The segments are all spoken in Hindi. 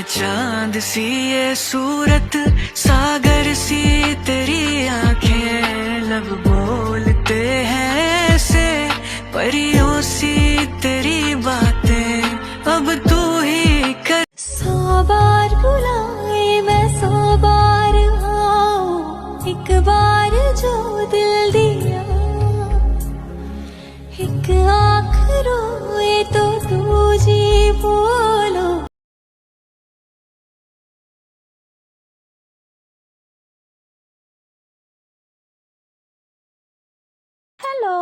चांद सी ये सूरत, सागर सी तेरी आंखें, लब बोलते हैं ऐसे, परियों सी तेरी बातें, अब तू ही कर। 100 बार बुलाए मैं 100 बार आऊं, एक बार जो दिल दिया, एक आँख रोए तो दूजी बोलो। हेलो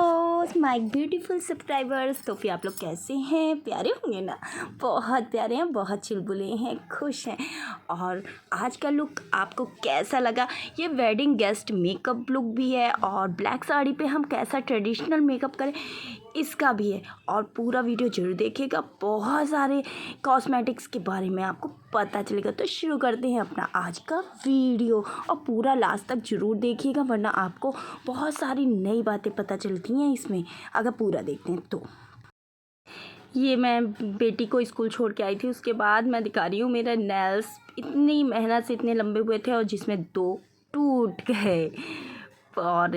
माय ब्यूटीफुल सब्सक्राइबर्स, तो फिर आप लोग कैसे हैं? प्यारे होंगे ना? बहुत प्यारे हैं, बहुत चुलबुले हैं, खुश हैं। और आज का लुक आपको कैसा लगा? ये वेडिंग गेस्ट मेकअप लुक भी है और ब्लैक साड़ी पे हम कैसा ट्रेडिशनल मेकअप करें इसका भी है। और पूरा वीडियो जरूर देखिएगा, बहुत सारे कॉस्मेटिक्स के बारे में आपको पता चलेगा। तो शुरू करते हैं अपना आज का वीडियो और पूरा लास्ट तक ज़रूर देखिएगा, वरना आपको बहुत सारी नई बातें पता चलती हैं इसमें अगर पूरा देखते हैं तो। ये मैं बेटी को स्कूल छोड़ के आई थी, उसके बाद मैं दिखा रही हूँ मेरे नेल्स इतनी मेहनत से इतने लंबे हुए थे और जिसमें 2 टूट गए। और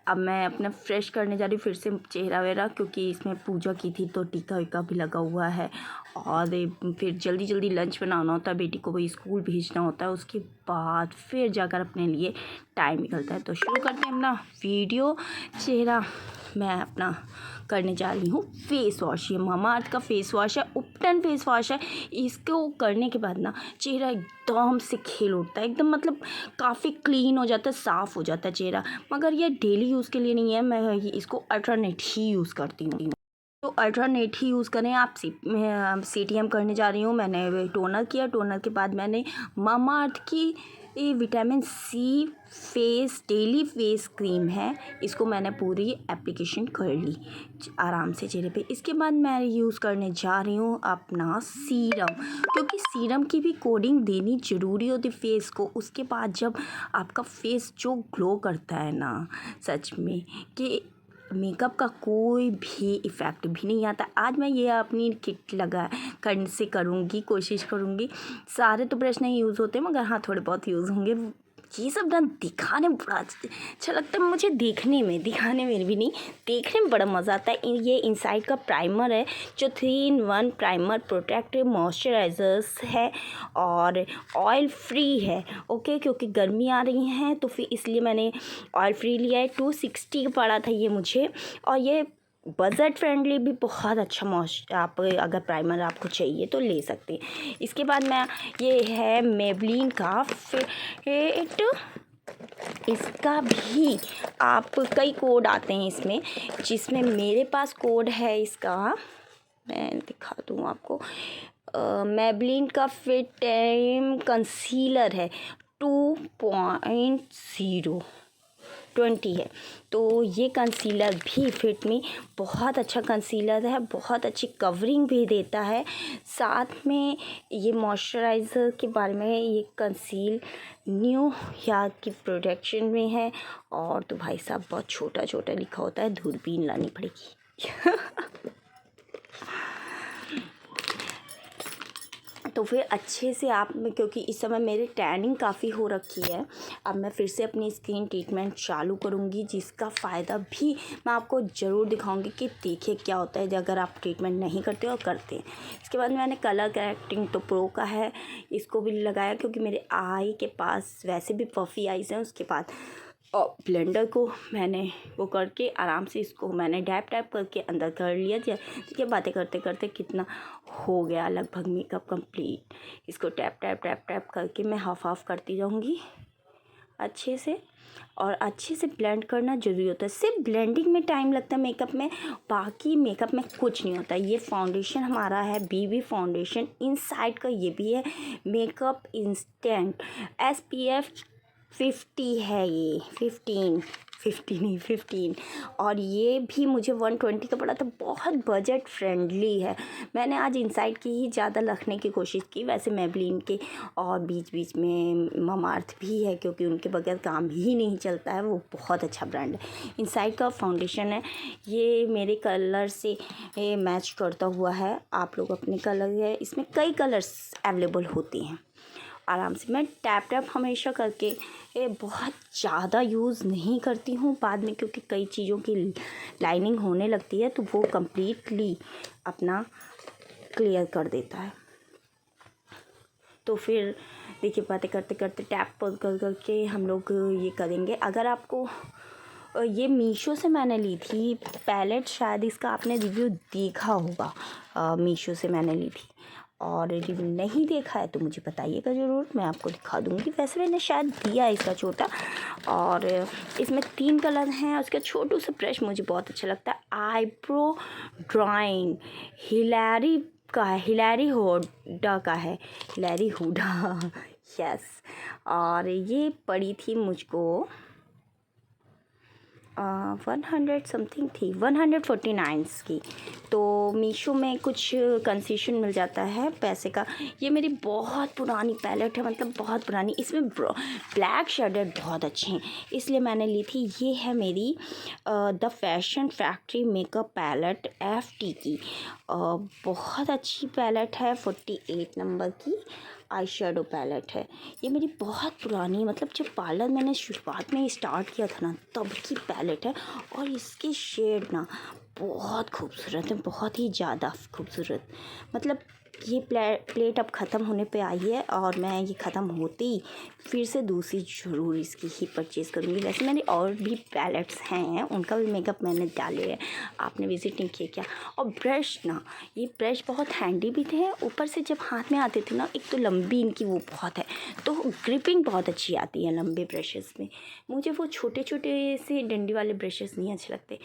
अब मैं अपना फ्रेश करने जा रही हूँ फिर से चेहरा वेरा, क्योंकि इसमें पूजा की थी तो टीका वीका भी लगा हुआ है। और फिर जल्दी जल्दी लंच बनाना होता है, बेटी को वही स्कूल भेजना होता है, उसके बाद फिर जाकर अपने लिए टाइम निकलता है। तो शुरू करते हैं अपना वीडियो। चेहरा मैं अपना करने जा रही हूँ फेस वॉश। ये मामाअर्थ का फेस वॉश है, उपटन फेस वॉश है। इसको करने के बाद ना चेहरा एकदम से खिल उठता है, एकदम मतलब काफ़ी क्लीन हो जाता है, साफ़ हो जाता है चेहरा। मगर ये डेली यूज़ के लिए नहीं है, मैं इसको अल्टरनेट ही यूज़ करती हूँ। तो अल्टरनेट ही यूज़ करें आप। CTM करने जा रही हूँ। मैंने टोनर किया, टोनर के बाद मैंने मामाअर्थ की ये vitamin C face daily face cream है, इसको मैंने पूरी एप्लीकेशन कर ली आराम से चेहरे पे। इसके बाद मैं यूज़ करने जा रही हूँ अपना सीरम, क्योंकि सीरम की भी कोडिंग देनी ज़रूरी होती फेस को। उसके बाद जब आपका फेस जो ग्लो करता है ना, सच में कि मेकअप का कोई भी इफ़ेक्ट भी नहीं आता। आज मैं ये अपनी किट लगा करने से करूँगी, कोशिश करूँगी। सारे तो ब्रश नहीं यूज़ होते, मगर हाँ थोड़े बहुत यूज़ होंगे। ये सब ना दिखाने में बड़ा अच्छा लगता है मुझे, देखने में, दिखाने में भी नहीं, देखने में बड़ा मज़ा आता है। ये इनसाइड का प्राइमर है जो 3-in-1 प्राइमर, प्रोटेक्ट, मॉइस्चराइजर्स है और ऑयल फ्री है। ओके, क्योंकि गर्मी आ रही हैं तो फिर इसलिए मैंने ऑयल फ्री लिया है। 260 का पड़ा था ये मुझे, और ये बजट फ्रेंडली भी बहुत अच्छा आप अगर प्राइमर आपको चाहिए तो ले सकते हैं। इसके बाद मैं ये है मेबलिन का फिट, इसका भी आप कई कोड आते हैं इसमें, जिसमें मेरे पास कोड है इसका, मैं दिखा दूँ आपको। मेबलिन का फिट टाइम कंसीलर है 2.020 है। तो ये कंसीलर भी फिट मी बहुत अच्छा कंसीलर है, बहुत अच्छी कवरिंग भी देता है। साथ में ये मॉइस्चराइज़र के बारे में, ये कंसील न्यू या की प्रोडक्शन में है। और तो भाई साहब बहुत छोटा छोटा लिखा होता है, दूरबीन लानी पड़ेगी। तो फिर अच्छे से आप में, क्योंकि इस समय मेरी टैनिंग काफ़ी हो रखी है, अब मैं फिर से अपनी स्किन ट्रीटमेंट चालू करूँगी, जिसका फ़ायदा भी मैं आपको ज़रूर दिखाऊंगी कि देखिए क्या होता है अगर आप ट्रीटमेंट नहीं करते और करते हैं। इसके बाद मैंने कलर करेक्टिंग तो प्रो का है, इसको भी लगाया क्योंकि मेरे आई के पास वैसे भी पफ़ी आइज़ हैं। उसके बाद और ब्लेंडर को मैंने वो करके आराम से इसको मैंने डैप टैप करके अंदर कर लिया। देखिए बातें करते करते कितना हो गया लगभग मेकअप कंप्लीट। इसको टैप टैप टैप टैप करके मैं हाफ करती रहूँगी अच्छे से, और अच्छे से ब्लेंड करना ज़रूरी होता है। सिर्फ ब्लेंडिंग में टाइम लगता है मेकअप में, बाकी मेकअप में कुछ नहीं होता। ये फाउंडेशन हमारा है BB फाउंडेशन, इनसाइड का ये भी है मेकअप इंस्टेंट SPF 50 है ये, 15 और ये भी मुझे 120 का पड़ा था। बहुत बजट फ्रेंडली है। मैंने आज इनसाइड की ही ज़्यादा रखने की कोशिश की, वैसे मेबलिन के और बीच बीच में ममाअर्थ भी है क्योंकि उनके बगैर काम ही नहीं चलता है। वो बहुत अच्छा ब्रांड है। इनसाइड का फाउंडेशन है, ये मेरे कलर से मैच करता हुआ है। आप लोग अपने कलर है, इसमें कई कलर्स अवेलेबल होते हैं। आराम से मैं टैप हमेशा करके बहुत ज़्यादा यूज़ नहीं करती हूँ बाद में, क्योंकि कई चीज़ों की लाइनिंग होने लगती है तो वो कम्प्लीटली अपना क्लियर कर देता है। तो फिर देखिए, बातें करते करते टैप कर करके हम लोग ये करेंगे। अगर आपको ये मीशो से मैंने ली थी पैलेट, शायद इसका आपने रिव्यू देखा होगा। मीशो से मैंने ली थी और रिव्यू नहीं देखा है तो मुझे बताइएगा ज़रूर, मैं आपको दिखा दूँगी। वैसे मैंने शायद दिया है इसका छोटा, और इसमें 3 कलर हैं। उसका छोटू सा ब्रश मुझे बहुत अच्छा लगता है। आईब्रो ड्राइंग हिलैरी का है, हिलैरी हुडा का है, हिलैरी हुडा यस। और ये पड़ी थी मुझको 100 समथिंग थी, 149 की। तो मीशो में कुछ कंसेशन मिल जाता है पैसे का। ये मेरी बहुत पुरानी पैलेट है, मतलब बहुत पुरानी। इसमें ब्लैक शेडेड बहुत अच्छे हैं, इसलिए मैंने ली थी। ये है मेरी the fashion factory makeup palette FT की। बहुत अच्छी पैलेट है, 48 नंबर की आई शेडो पैलेट है। ये मेरी बहुत पुरानी, मतलब जब पार्लर मैंने शुरुआत में स्टार्ट किया था ना, तब की पैलेट है। और इसके शेड ना बहुत खूबसूरत है, बहुत ही ज़्यादा खूबसूरत। मतलब ये प्लेट अब ख़त्म होने पे आई है और मैं ये ख़त्म होते ही फिर से दूसरी ज़रूर इसकी ही परचेज़ करूँगी। वैसे मेरी और भी पैलेट्स हैं, उनका भी मेकअप मैंने डाले है, आपने विज़िट नहीं किया क्या। और ब्रश ना, ये ब्रश बहुत हैंडी भी थे, ऊपर से जब हाथ में आते थे ना, एक तो लंबी इनकी वो बहुत है, तो ग्रिपिंग बहुत अच्छी आती है लंबे ब्रशेज़ में। मुझे वो छोटे छोटे से डंडी वाले ब्रशेज़ नहीं अच्छे लगते।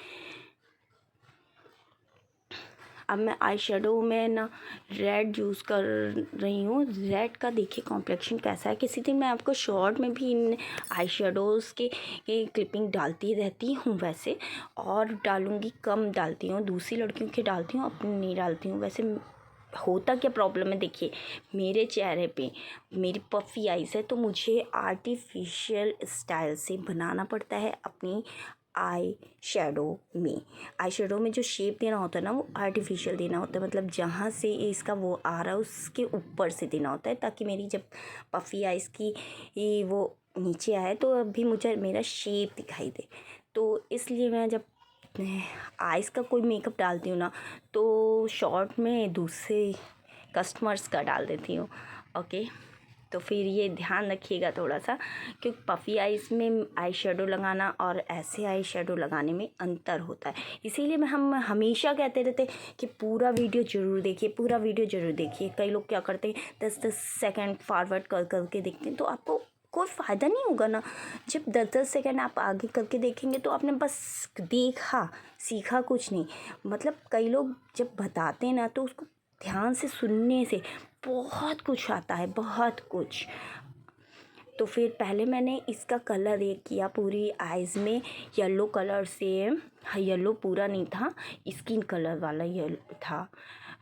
अब मैं आई शेडो में ना रेड यूज़ कर रही हूँ। रेड का देखिए कॉम्प्लेक्शन कैसा है। किसी दिन मैं आपको शॉर्ट में भी इन आई शेडोज़ के क्लिपिंग डालती रहती हूँ वैसे, और डालूँगी, कम डालती हूँ। दूसरी लड़कियों के डालती हूँ, अपनी नहीं डालती हूँ। वैसे होता क्या प्रॉब्लम है, देखिए मेरे चेहरे पे मेरी पफ़ी आइज़ है, तो मुझे आर्टिफिशियल स्टाइल से बनाना पड़ता है अपनी आई शेडो में जो शेप देना होता है ना, वो आर्टिफिशियल देना होता है। मतलब जहाँ से इसका वो आ रहा है उसके ऊपर से देना होता है, ताकि मेरी जब पफ़ी आइज़ की वो नीचे आए तो अभी मुझे मेरा शेप दिखाई दे। तो इसलिए मैं जब आइज़ का कोई मेकअप डालती हूँ ना, तो शॉर्ट में दूसरे कस्टमर्स का डाल देती हूँ। ओके, तो फिर ये ध्यान रखिएगा थोड़ा सा, क्योंकि पफ़ी आइज़ में आई शेडो लगाना और ऐसे आई शेडो लगाने में अंतर होता है। इसीलिए हम हमेशा कहते रहते कि पूरा वीडियो ज़रूर देखिए, पूरा वीडियो ज़रूर देखिए। कई लोग क्या करते हैं, 10-10 सेकंड फॉरवर्ड कर करके देखते हैं, तो आपको कोई फ़ायदा नहीं होगा ना। जब 10-10 सेकंड आप आगे करके देखेंगे तो आपने बस देखा, सीखा कुछ नहीं। मतलब कई लोग जब बताते हैं ना, तो उसको ध्यान से सुनने से बहुत कुछ आता है, बहुत कुछ। तो फिर पहले मैंने इसका कलर एक किया पूरी आइज़ में येलो कलर से। येलो पूरा नहीं था, स्किन कलर वाला येलो था,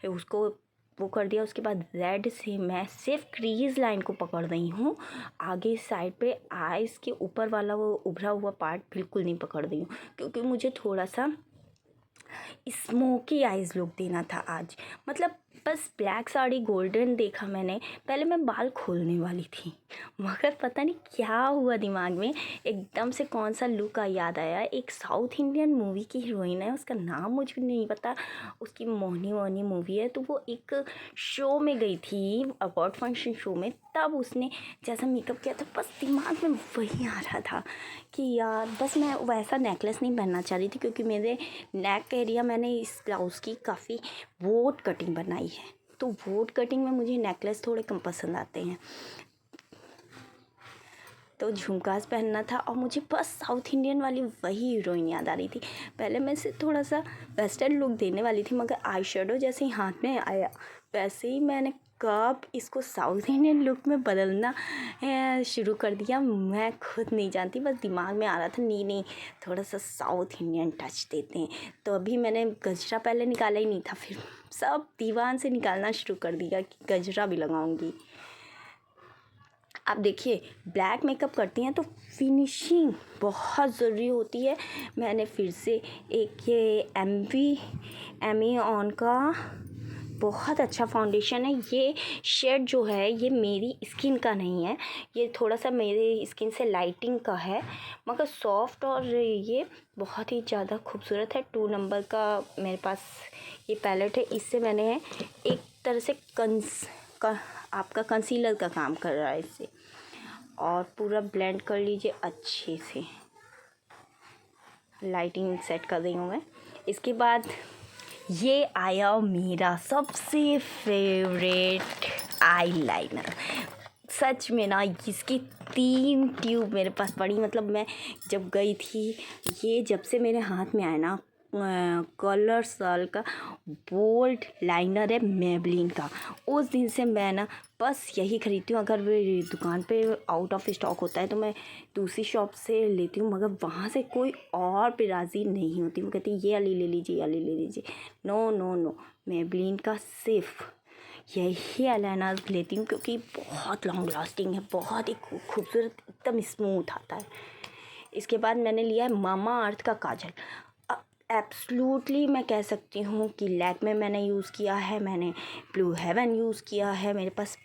उसको वो कर दिया। उसके बाद रेड से मैं सिर्फ क्रीज लाइन को पकड़ रही हूँ, आगे साइड पे आइज़ के ऊपर वाला वो उभरा हुआ पार्ट बिल्कुल नहीं पकड़ रही हूँ, क्योंकि मुझे थोड़ा सा स्मोकी आइज़ लुक देना था आज। मतलब बस ब्लैक साड़ी गोल्डन देखा मैंने, पहले मैं बाल खोलने वाली थी, मगर पता नहीं क्या हुआ दिमाग में, एकदम से कौन सा लुक का याद आया। एक साउथ इंडियन मूवी की हीरोइन है, उसका नाम मुझे नहीं पता, उसकी मोहनी मोहनी मूवी है। तो वो एक शो में गई थी, अवार्ड फंक्शन शो में, तब उसने जैसा मेकअप किया था, बस दिमाग में वही आ रहा था कि यार बस मैं वैसा नेकलेस नहीं पहनना चाह रही थी, क्योंकि मेरे नेक एरिया मैंने इस ब्लाउज़ की काफ़ी वोट कटिंग बनाई है, तो वोट कटिंग में मुझे नेकलेस थोड़े कम पसंद आते हैं। तो झुमकास पहनना था और मुझे बस साउथ इंडियन वाली वही हीरोइन याद आ रही थी। पहले मैं से थोड़ा सा वेस्टर्न लुक देने वाली थी, मगर आई शेडो जैसे ही हाथ में आया वैसे ही मैंने कब इसको साउथ इंडियन लुक में बदलना शुरू कर दिया मैं खुद नहीं जानती, बस दिमाग में आ रहा था नहीं थोड़ा सा साउथ इंडियन टच देते हैं। तो अभी मैंने गजरा पहले निकाला ही नहीं था, फिर सब दीवान से निकालना शुरू कर दिया कि गजरा भी लगाऊंगी। आप देखिए ब्लैक मेकअप करती हैं तो फिनिशिंग बहुत ज़रूरी होती है। मैंने फिर से एक ये एमी ऑन का बहुत अच्छा फाउंडेशन है। ये शेड जो है ये मेरी स्किन का नहीं है, ये थोड़ा सा मेरे स्किन से लाइटिंग का है, मगर सॉफ्ट और ये बहुत ही ज़्यादा खूबसूरत है। 2 नंबर का मेरे पास ये पैलेट है, इससे मैंने एक तरह से आपका कंसीलर का काम कर रहा है इससे। और पूरा ब्लेंड कर लीजिए अच्छे से, लाइटिंग सेट कर रही हूँ मैं। इसके बाद ये आया मेरा सबसे फेवरेट आईलाइनर। सच में ना इसकी 3 ट्यूब मेरे पास पड़ी, मतलब मैं जब गई थी, ये जब से मेरे हाथ में आया ना कलर्सल का बोल्ड लाइनर है मेबलिन का, उस दिन से मैं ना बस यही खरीदती हूँ। अगर दुकान पे आउट ऑफ स्टॉक होता है तो मैं दूसरी शॉप से लेती हूँ, मगर वहाँ से कोई और पे राज़ी नहीं होती। वो कहती ये वाली ले लीजिए, ये वाली ले लीजिए। नो नो नो, मेबलिन का सिर्फ यही आईलाइनर लेती हूँ क्योंकि बहुत लॉन्ग लास्टिंग है, बहुत ही खूबसूरत, एकदम स्मूथ आता है। इसके बाद मैंने लिया है मामा अर्थ का काजल। एब्सोल्युटली मैं कह सकती हूँ कि लैक्मे मैंने यूज़ किया है, मैंने ब्लू हेवन यूज़ किया है। मेरे पास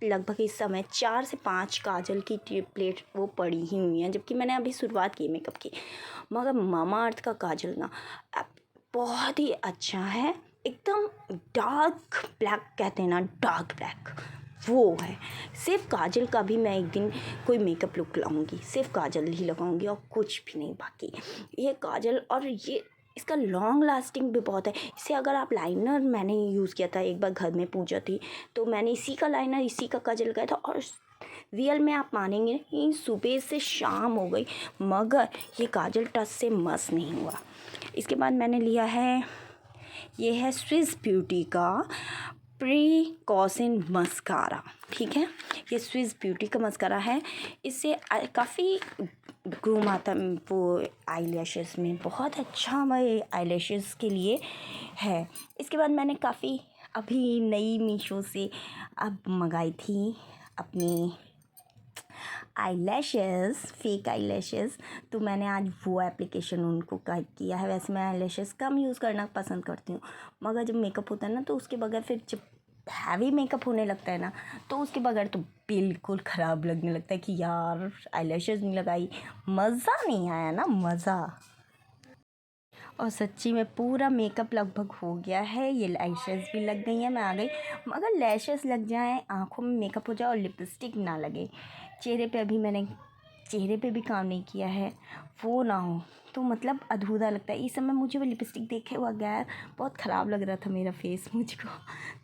लगभग इस समय 4 से 5 काजल की प्लेट वो पड़ी ही हुई हैं, जबकि मैंने अभी शुरुआत की मेकअप की। मगर मामा अर्थ का काजल ना बहुत ही अच्छा है, एकदम डार्क ब्लैक कहते हैं ना, डार्क ब्लैक वो है। सिर्फ काजल का भी मैं एक दिन कोई मेकअप लुक लाऊंगी, सिर्फ काजल ही लगाऊंगी और कुछ भी नहीं बाकी। ये काजल और ये इसका लॉन्ग लास्टिंग भी बहुत है। इसे अगर आप लाइनर मैंने यूज़ किया था एक बार, घर में पूजा थी तो मैंने इसी का लाइनर इसी का काजल लगाया था, और रियल में आप मानेंगे नहीं, सुबह से शाम हो गई मगर ये काजल टच से मस नहीं हुआ। इसके बाद मैंने लिया है, ये है स्विस ब्यूटी का प्रिकॉशन मस्कारा। ठीक है, ये स्विस ब्यूटी का मस्कारा है, इससे काफ़ी ग्रूम आता वो आईलैशेस में, बहुत अच्छा मैं आईलैशेस के लिए है। इसके बाद मैंने काफ़ी अभी नई मीशो से अब मंगाई थी अपनी आईलैशेस, फेक आईलैशेस, तो मैंने आज वो एप्लीकेशन उनको किया है। वैसे मैं आईलैशेस कम यूज़ करना पसंद करती हूँ, मगर जब मेकअप होता है ना तो उसके बगैर, फिर जब हैवी मेकअप होने लगता है ना तो उसके बगैर तो बिल्कुल ख़राब लगने लगता है कि यार आईलैशेस नहीं लगाई, मज़ा नहीं आया ना, मज़ा। और सच्ची में पूरा मेकअप लगभग हो गया है, ये लैशेस भी लग गई हैं, मैं आ गई। मगर लैशेस लग जाएं, आँखों में मेकअप हो जाए और लिपस्टिक ना लगे, चेहरे पे अभी मैंने चेहरे पे भी काम नहीं किया है, वो ना हो तो मतलब अधूरा लगता है। इस समय मुझे वो लिपस्टिक देखे हुआ गया, बहुत ख़राब लग रहा था मेरा फेस मुझको,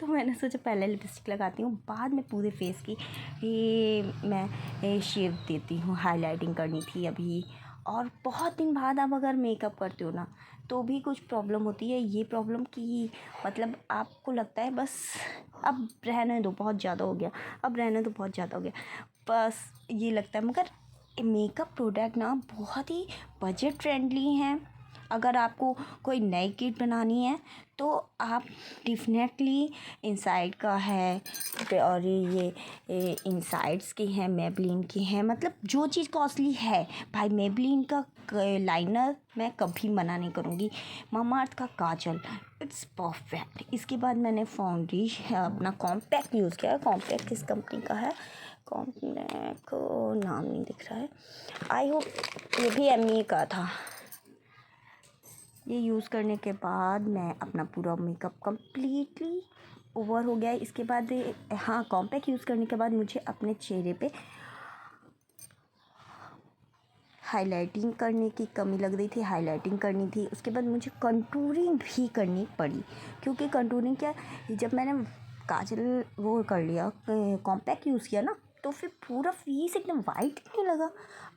तो मैंने सोचा पहले लिपस्टिक लगाती हूँ, बाद में पूरे फेस की ये मैं शेप देती हूँ। हाईलाइटिंग करनी थी अभी, और बहुत दिन बाद अब अगर मेकअप करते हो ना तो भी कुछ प्रॉब्लम होती है। ये प्रॉब्लम की मतलब आपको लगता है बस अब रहने दो, बहुत ज़्यादा हो गया, अब रहने दो, बहुत ज़्यादा हो गया, बस ये लगता है। मगर मेकअप प्रोडक्ट ना बहुत ही बजट फ्रेंडली हैं। अगर आपको कोई नई किट बनानी है तो आप डेफिनेटली इनसाइड का है, और ये इनसाइड्स की हैं, मेबलिन की हैं, मतलब जो चीज़ कॉस्टली है भाई, मेबलिन का लाइनर मैं कभी मना नहीं करूँगी, मामाअर्थ का काजल इट्स परफेक्ट। इसके बाद मैंने फाउंडेशन अपना कॉम्पैक्ट यूज़ किया है। कॉम्पैक्ट किस कंपनी का है, कॉम्पैक्ट को नाम नहीं दिख रहा है, आई होप ये भी एमई का था। ये यूज़ करने के बाद मैं अपना पूरा मेकअप कम्प्लीटली ओवर हो गया है। इसके बाद हाँ, कॉम्पैक्ट यूज़ करने के बाद मुझे अपने चेहरे पे हाइलाइटिंग करने की कमी लग रही थी, हाइलाइटिंग करनी थी। उसके बाद मुझे कंटूरिंग भी करनी पड़ी, क्योंकि कंटूरिंग क्या, जब मैंने काजल वो कर लिया, कॉम्पैक्ट यूज़ किया ना, तो फिर पूरा फेस एकदम वाइट नहीं लगा।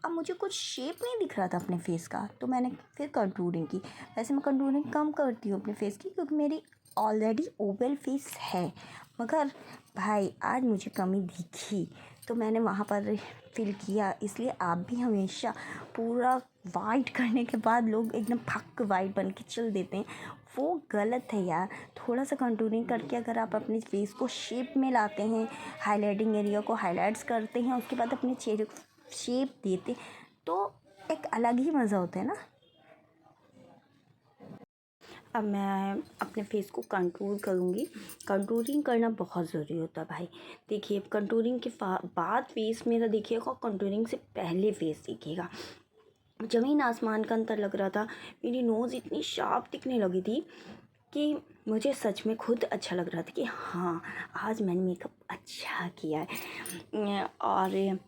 अब मुझे कुछ शेप नहीं दिख रहा था अपने फेस का, तो मैंने फिर कंटूरिंग की। वैसे मैं कंटूरिंग कम करती हूँ अपने फेस की, क्योंकि मेरी ऑलरेडी ओवल फेस है, मगर भाई आज मुझे कमी दिखी तो मैंने वहाँ पर फ़ील किया। इसलिए आप भी हमेशा पूरा वाइट करने के बाद लोग एकदम फक वाइट बन के चल देते हैं, वो गलत है यार। थोड़ा सा कंटूरिंग करके अगर आप अपने फेस को शेप में लाते हैं, हाइलाइटिंग एरिया को हाइलाइट्स करते हैं, उसके बाद अपने चेहरे को शेप देते तो एक अलग ही मज़ा होता है ना। अब मैं अपने फेस को कंटूर करूँगी। कंटूरिंग करना बहुत ज़रूरी होता है भाई। देखिए कंटूरिंग के बाद फेस मेरा देखिएगा, कंटूरिंग से पहले फेस देखिएगा। ज़मीन आसमान का अंतर लग रहा था। मेरी नोज़ इतनी शार्प दिखने लगी थी कि मुझे सच में खुद अच्छा लग रहा था कि हाँ आज मैंने मेकअप अच्छा किया है। और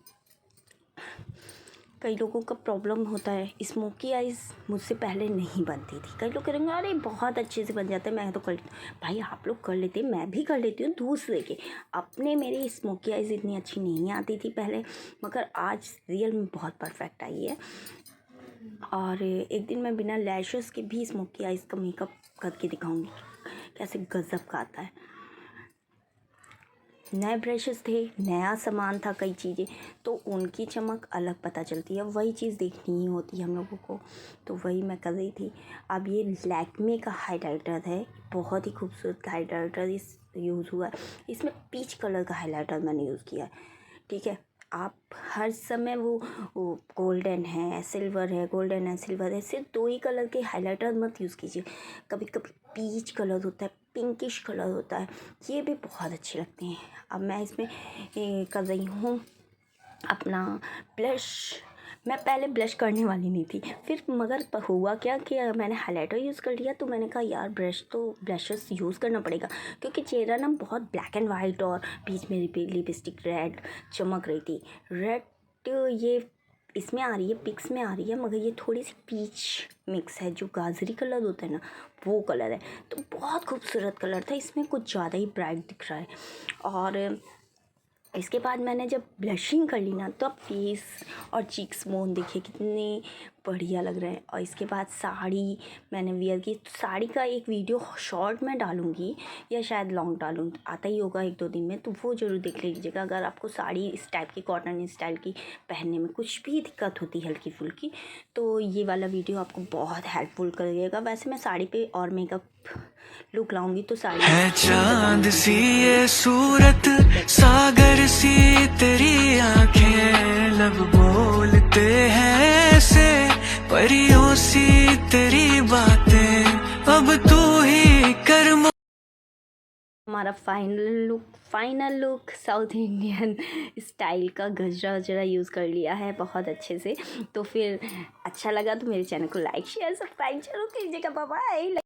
कई लोगों का प्रॉब्लम होता है, स्मोकी आइज़ मुझसे पहले नहीं बनती थी। कई लोग करेंगे अरे बहुत अच्छे से बन जाता है, मैं तो कर लेती हूँ। भाई आप लोग कर लेते हैं, मैं भी कर लेती हूँ दूसरे के। अपने मेरी स्मोकी आइज़ इतनी अच्छी नहीं आती थी पहले, मगर आज रियल में बहुत परफेक्ट आई है। और एक दिन मैं बिना लैशेस के भी स्मोकी आइज़ का मेकअप करके दिखाऊंगी कैसे गज़ब का आता है। नए ब्रशेस थे, नया सामान था, कई चीज़ें, तो उनकी चमक अलग पता चलती है। वही चीज़ देखनी ही होती है हम लोगों को, तो वही मैं कर रही थी। अब ये लैक्मे का हाइलाइटर है, बहुत ही खूबसूरत हाइलाइटर इस यूज़ हुआ है। इसमें पीच कलर का हाइलाइटर मैंने यूज़ किया है। ठीक है, आप हर समय वो गोल्डन है, सिल्वर है, गोल्डन है, सिल्वर है, सिर्फ 2 ही कलर के हाइलाइटर मत यूज़ कीजिए। कभी कभी पीच कलर होता है, पिंकिश कलर होता है, ये भी बहुत अच्छे लगते हैं। अब मैं इसमें कर रही हूँ अपना ब्लश। मैं पहले ब्लश करने वाली नहीं थी, फिर मगर हुआ क्या कि मैंने हाइलाइटर यूज़ कर लिया, तो मैंने कहा यार ब्लशेस यूज़ करना पड़ेगा, क्योंकि चेहरा ना बहुत ब्लैक एंड वाइट और बीच में लिपस्टिक रेड चमक रही थी। रेड ये इसमें आ रही है, पिक्स में आ रही है, मगर ये थोड़ी सी पीच मिक्स है, जो गाजरी कलर होता है ना वो कलर है, तो बहुत खूबसूरत कलर था। इसमें कुछ ज़्यादा ही ब्राइट दिख रहा है। और इसके बाद मैंने जब ब्लशिंग कर ली ना, तो अब फेस और चीक्स बोन देखिए कितने बढ़िया लग रहे हैं। और इसके बाद साड़ी मैंने वियर की, तो साड़ी का एक वीडियो शॉर्ट में डालूंगी या शायद लॉन्ग डालूँ, आता ही होगा 1-2 दिन में, तो वो ज़रूर देख लीजिएगा। अगर आपको साड़ी इस टाइप की, कॉटन स्टाइल की पहनने में कुछ भी दिक्कत होती है हल्की फुल्की, तो ये वाला वीडियो आपको बहुत हेल्पफुल करिएगा। वैसे मैं साड़ी पे और मेकअप लुक लाऊंगी तो साड़ी है चांद सी ये सूरत, सागर सी तेरी आंखें, लब बोलते हैं ऐसे, परियों सी तेरी बातें, अब तू ही कर। हमारा final look south Indian style का गजरा वजरा यूज़ कर लिया है बहुत अच्छे से। तो फिर अच्छा लगा तो मेरे चैनल को लाइक शेयर सब्सक्राइब जरूर कीजिएगा। Bye bye.